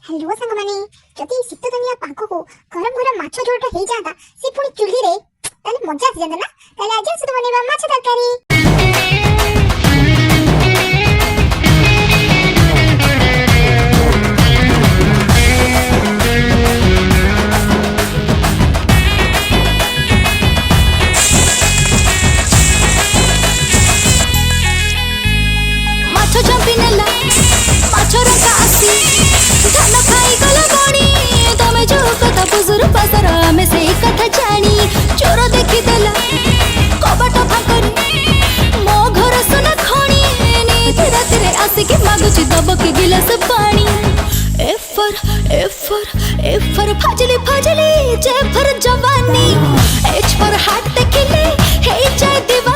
Hello सांग माने जदि शीत दिनिया पाग को गरम गरम माछ झोलटा हो जाता से पुणी चुल्ही रे ताले मजा आसी जाता ना। ताले आज सुध बनेबा माछ तरकारी। माछ चंपी नेला माछ रंका आसी धान खाई गला बणी तमे जो कथा पुजुर पासर आमे सेई कथा जानी चोर देखि देला कबाट फाकरी मो घर सुना खणी नीति रातिरे आसी कि मागुची दब के गिलास पानी एफर फाजली फाजली जे फर जवानी एच पर हाथ देखिले हे जाय दीवानी।